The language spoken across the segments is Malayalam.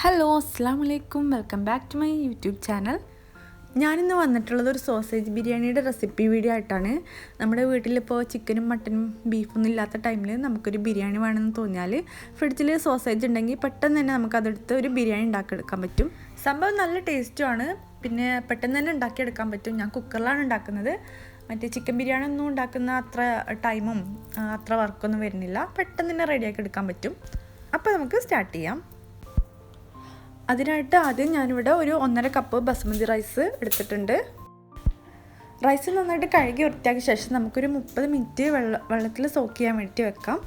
ഹലോ അസ്സാം വലൈക്കും, welcome back to my YouTube channel. ഞാനിന്ന് വന്നിട്ടുള്ളത് ഒരു സോസേജ് ബിരിയാണിയുടെ റെസിപ്പി വീഡിയോ ആയിട്ടാണ്. നമ്മുടെ വീട്ടിലിപ്പോൾ ചിക്കനും മട്ടനും ബീഫൊന്നും ഇല്ലാത്ത ടൈമിൽ നമുക്കൊരു ബിരിയാണി വേണമെന്ന് തോന്നിയാൽ ഫ്രിഡ്ജിൽ സോസേജ് ഉണ്ടെങ്കിൽ പെട്ടെന്ന് തന്നെ നമുക്കതെടുത്ത് ഒരു ബിരിയാണി ഉണ്ടാക്കിയെടുക്കാൻ പറ്റും. സംഭവം നല്ല ടേസ്റ്റുമാണ്, പിന്നെ പെട്ടെന്ന് തന്നെ ഉണ്ടാക്കിയെടുക്കാൻ പറ്റും. ഞാൻ കുക്കറിലാണ് ഉണ്ടാക്കുന്നത്. മറ്റേ ചിക്കൻ ബിരിയാണി ഒന്നും ഉണ്ടാക്കുന്ന അത്ര ടൈമും അത്ര വർക്കൊന്നും വരുന്നില്ല, പെട്ടെന്ന് തന്നെ റെഡിയാക്കി എടുക്കാൻ പറ്റും. അപ്പോൾ നമുക്ക് സ്റ്റാർട്ട് ചെയ്യാം. അതിനായിട്ട് ആദ്യം ഞാനിവിടെ ഒരു 1.5 കപ്പ് ബസ്മതി റൈസ് എടുത്തിട്ടുണ്ട്. റൈസ് നന്നായിട്ട് കഴുകി വൃത്തിയാക്കിയ ശേഷം നമുക്കൊരു 30 മിനിറ്റ് വെള്ളത്തിൽ സോക്ക് ചെയ്യാൻ വേണ്ടി വെക്കാം.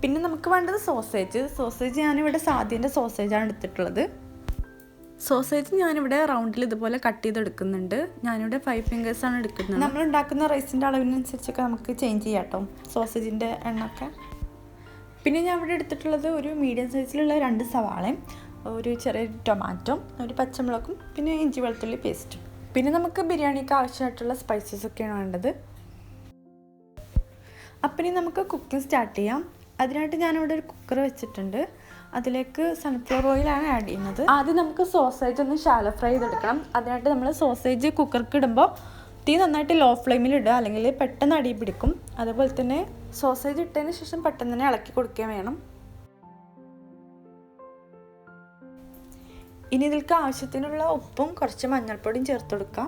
പിന്നെ നമുക്ക് വേണ്ടത് സോസേജ് ഞാനിവിടെ സാധ്യൻ്റെ സോസേജാണ് എടുത്തിട്ടുള്ളത്. സോസേജ് ഞാനിവിടെ റൗണ്ടിൽ ഇതുപോലെ കട്ട് ചെയ്തെടുക്കുന്നുണ്ട്. ഞാനിവിടെ 5 ഫിംഗേഴ്സാണ് എടുക്കുന്നത്. നമ്മൾ ഉണ്ടാക്കുന്ന റൈസിൻ്റെ അളവിനനുസരിച്ചൊക്കെ നമുക്ക് ചേഞ്ച് ചെയ്യാം കേട്ടോ സോസേജിൻ്റെ എണ്ണൊക്കെ. പിന്നെ ഞാൻ ഇവിടെ എടുത്തിട്ടുള്ളത് ഒരു മീഡിയം സൈസിലുള്ള 2 സവാളയും ഒരു ചെറിയ ടൊമാറ്റോ, ഒരു പച്ചമുളകും, പിന്നെ ഇഞ്ചി വെളുത്തുള്ളി പേസ്റ്റും. പിന്നെ നമുക്ക് ബിരിയാണിക്ക് ആവശ്യമായിട്ടുള്ള സ്പൈസസ് ഒക്കെയാണ് വേണ്ടത്. അപ്പം ഇനി നമുക്ക് കുക്കിംഗ് സ്റ്റാർട്ട് ചെയ്യാം. അതിനായിട്ട് ഞാനിവിടെ ഒരു കുക്കർ വെച്ചിട്ടുണ്ട്. അതിലേക്ക് സൺഫ്ലവർ ഓയിലാണ് ആഡ് ചെയ്യുന്നത്. ആദ്യം നമുക്ക് സോസേജ് ഒന്ന് ഷാലോ ഫ്രൈ ചെയ്തെടുക്കണം. അതിനായിട്ട് നമ്മൾ സോസേജ് കുക്കർക്ക് ഇടുമ്പോൾ തീ നന്നായിട്ട് ലോ ഫ്ലെയിമിൽ ഇടുക, അല്ലെങ്കിൽ പെട്ടെന്ന് അടി പിടിക്കും. അതുപോലെ തന്നെ സോസേജ് ഇട്ടതിന് ശേഷം പെട്ടെന്ന് തന്നെ ഇളക്കി കൊടുക്കുകയും വേണം. ഇനി ഇതിലേക്ക് ആവശ്യത്തിനുള്ള ഉപ്പും കുറച്ച് മഞ്ഞൾപ്പൊടിയും ചേർത്ത് കൊടുക്കാം.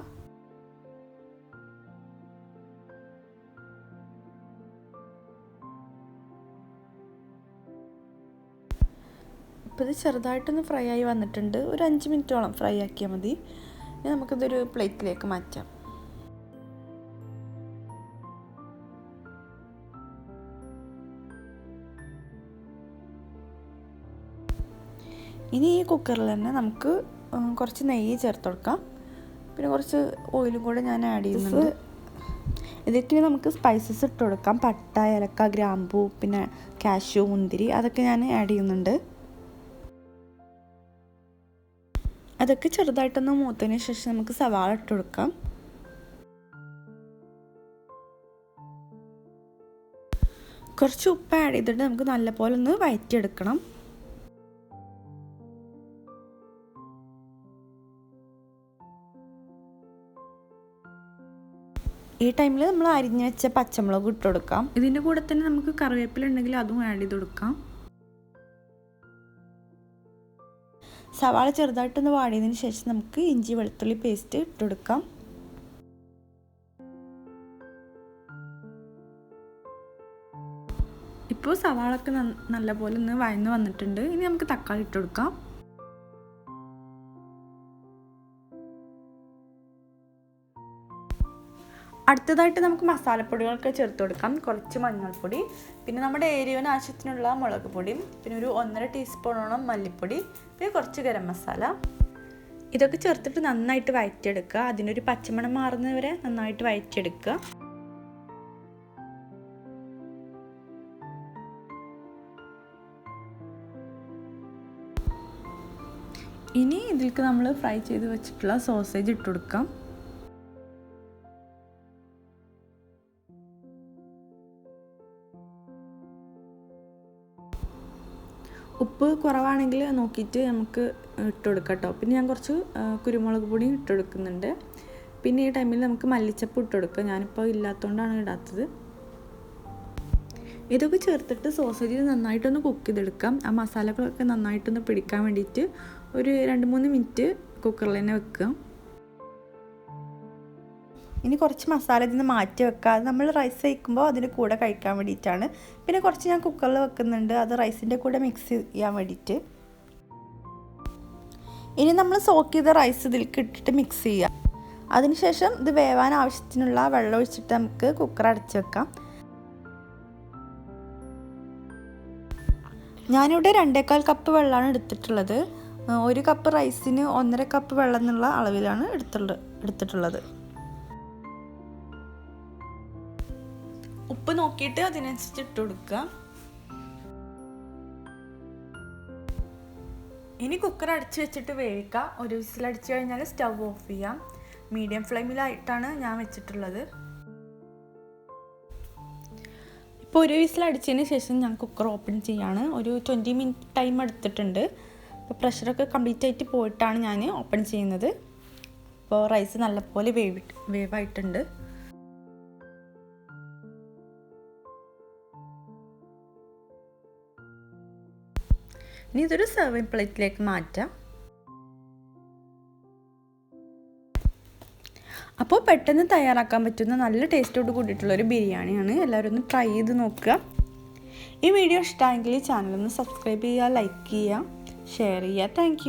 ഇപ്പോൾ ഇത് ചെറുതായിട്ടൊന്ന് ഫ്രൈ ആയി വന്നിട്ടുണ്ട്. ഒരു 5 മിനിറ്റോളം ഫ്രൈ ആക്കിയാൽ മതി. ഇനി നമുക്കിതൊരു പ്ലേറ്റിലേക്ക് മാറ്റാം. ഇനി ഈ കുക്കറിൽ തന്നെ നമുക്ക് കുറച്ച് നെയ്യ് ചേർത്ത് കൊടുക്കാം. പിന്നെ കുറച്ച് ഓയിലും കൂടെ ഞാൻ ആഡ് ചെയ്യുന്നുണ്ട്. ഇതിലേക്ക് നമുക്ക് സ്പൈസസ് ഇട്ട് കൊടുക്കാം. പട്ട, ഏലക്ക, ഗ്രാമ്പൂ, പിന്നെ കാഷ്യൂ, മുന്തിരി, അതൊക്കെ ഞാൻ ആഡ് ചെയ്യുന്നുണ്ട്. അതൊക്കെ ചെറുതായിട്ടൊന്ന് മൂത്തതിന് ശേഷം നമുക്ക് സവാള ഇട്ട് കൊടുക്കാം. കുറച്ച് ഉപ്പ് ആഡ് ചെയ്തിട്ട് നമുക്ക് നല്ലപോലെ ഒന്ന് വഴറ്റിയെടുക്കണം. ഈ ടൈമിൽ നമ്മൾ അരിഞ്ഞ് വെച്ച പച്ചമുളക് ഇട്ട് കൊടുക്കാം. ഇതിൻ്റെ കൂടെ തന്നെ നമുക്ക് കറിവേപ്പില ഉണ്ടെങ്കിൽ അതും ആഡ് ചെയ്ത് കൊടുക്കാം. സവാള ചെറുതായിട്ടൊന്ന് വാടിയതിന് ശേഷം നമുക്ക് ഇഞ്ചി വെളുത്തുള്ളി പേസ്റ്റ് ഇട്ട് കൊടുക്കാം. ഇപ്പോൾ സവാളൊക്കെ നല്ലപോലെ ഒന്ന് വഴന്ന് വന്നിട്ടുണ്ട്. ഇനി നമുക്ക് തക്കാളി ഇട്ട് കൊടുക്കാം. അടുത്തതായിട്ട് നമുക്ക് മസാലപ്പൊടികളൊക്കെ ചേർത്ത് കൊടുക്കാം. കുറച്ച് മഞ്ഞൾപ്പൊടി, പിന്നെ നമ്മുടെ എരിവിന് ആവശ്യത്തിനുള്ള മുളക് പൊടിയും, പിന്നെ ഒരു 1.5 ടീസ്പൂണോളം മല്ലിപ്പൊടി, പിന്നെ കുറച്ച് ഗരം മസാല. ഇതൊക്കെ ചേർത്തിട്ട് നന്നായിട്ട് വഴറ്റിയെടുക്കുക. അതിനൊരു പച്ചമണം മാറുന്നവരെ നന്നായിട്ട് വഴറ്റിയെടുക്കുക. ഇനി ഇതിലേക്ക് നമ്മൾ ഫ്രൈ ചെയ്ത് വെച്ചിട്ടുള്ള സോസേജ് ഇട്ട് കൊടുക്കാം. ഉപ്പ് കുറവാണെങ്കിൽ നോക്കിയിട്ട് നമുക്ക് ഇട്ട് കൊടുക്കാം കേട്ടോ. പിന്നെ ഞാൻ കുറച്ച് കുരുമുളക് പൊടി ഇട്ട് കൊടുക്കുന്നുണ്ട്. പിന്നെ ഈ ടൈമിൽ നമുക്ക് മല്ലിച്ചപ്പ് ഇട്ട് കൊടുക്കാം. ഞാനിപ്പോൾ ഇല്ലാത്തതുകൊണ്ടാണ് ഇടാത്തത്. ഇതൊക്കെ ചേർത്തിട്ട് സോസേജ് നന്നായിട്ടൊന്ന് കുക്ക് ചെയ്തെടുക്കാം. ആ മസാലകളൊക്കെ നന്നായിട്ടൊന്ന് പിടിക്കാൻ വേണ്ടിയിട്ട് ഒരു 2-3 മിനിറ്റ് കുക്കറിൽ തന്നെ വെക്കുക. ഇനി കുറച്ച് മസാല ഇതിൽ നിന്ന് മാറ്റി വെക്കുക. അത് നമ്മൾ റൈസ് കഴിക്കുമ്പോൾ അതിൻ്റെ കൂടെ കഴിക്കാൻ വേണ്ടിയിട്ടാണ്. പിന്നെ കുറച്ച് ഞാൻ കുക്കറിൽ വെക്കുന്നുണ്ട്, അത് റൈസിൻ്റെ കൂടെ മിക്സ് ചെയ്യാൻ വേണ്ടിയിട്ട്. ഇനി നമ്മൾ സോക്ക് ചെയ്ത റൈസ് ഇതിലേക്ക് ഇട്ടിട്ട് മിക്സ് ചെയ്യുക. അതിനുശേഷം ഇത് വേവാൻ ആവശ്യത്തിനുള്ള വെള്ളം ഒഴിച്ചിട്ട് നമുക്ക് കുക്കർ അടച്ച് വെക്കാം. ഞാനിവിടെ 2.25 കപ്പ് വെള്ളമാണ് എടുത്തിട്ടുള്ളത്. 1 കപ്പ് റൈസിന് 1.5 കപ്പ് വെള്ളം എന്നുള്ള അളവിലാണ് എടുത്തിട്ടുള്ളത്. ഉപ്പ് നോക്കിയിട്ട് അതിനനുസരിച്ച് ഇട്ട് കൊടുക്കുക. ഇനി കുക്കർ അടച്ച് വെച്ചിട്ട് വേവിക്കുക. ഒരു വിസിൽ അടിച്ചു കഴിഞ്ഞാൽ സ്റ്റവ് ഓഫ് ചെയ്യാം. മീഡിയം ഫ്ലെയിമിലായിട്ടാണ് ഞാൻ വെച്ചിട്ടുള്ളത്. ഇപ്പോൾ ഒരു വിസിൽ അടിച്ചതിന് ശേഷം ഞാൻ കുക്കർ ഓപ്പൺ ചെയ്യാണ്. ഒരു 20 മിനിറ്റ് ടൈം എടുത്തിട്ടുണ്ട്. അപ്പോൾ പ്രഷറൊക്കെ കംപ്ലീറ്റ് ആയിട്ട് പോയിട്ടാണ് ഞാൻ ഓപ്പൺ ചെയ്യുന്നത്. അപ്പോൾ റൈസ് നല്ലപോലെ വേവായിട്ടുണ്ട്. ഇനി ഇതൊരു സെർവിങ് പ്ലേറ്റിലേക്ക് മാറ്റാം. അപ്പോൾ പെട്ടെന്ന് തയ്യാറാക്കാൻ പറ്റുന്ന നല്ല ടേസ്റ്റോട് കൂടിയിട്ടുള്ളൊരു ബിരിയാണിയാണ്. എല്ലാവരും ഒന്ന് ട്രൈ ചെയ്ത് നോക്കുക. ഈ വീഡിയോ ഇഷ്ടമായെങ്കിൽ ചാനലൊന്ന് സബ്സ്ക്രൈബ് ചെയ്യുക, ലൈക്ക് ചെയ്യുക, ഷെയർ ചെയ്യുക. താങ്ക്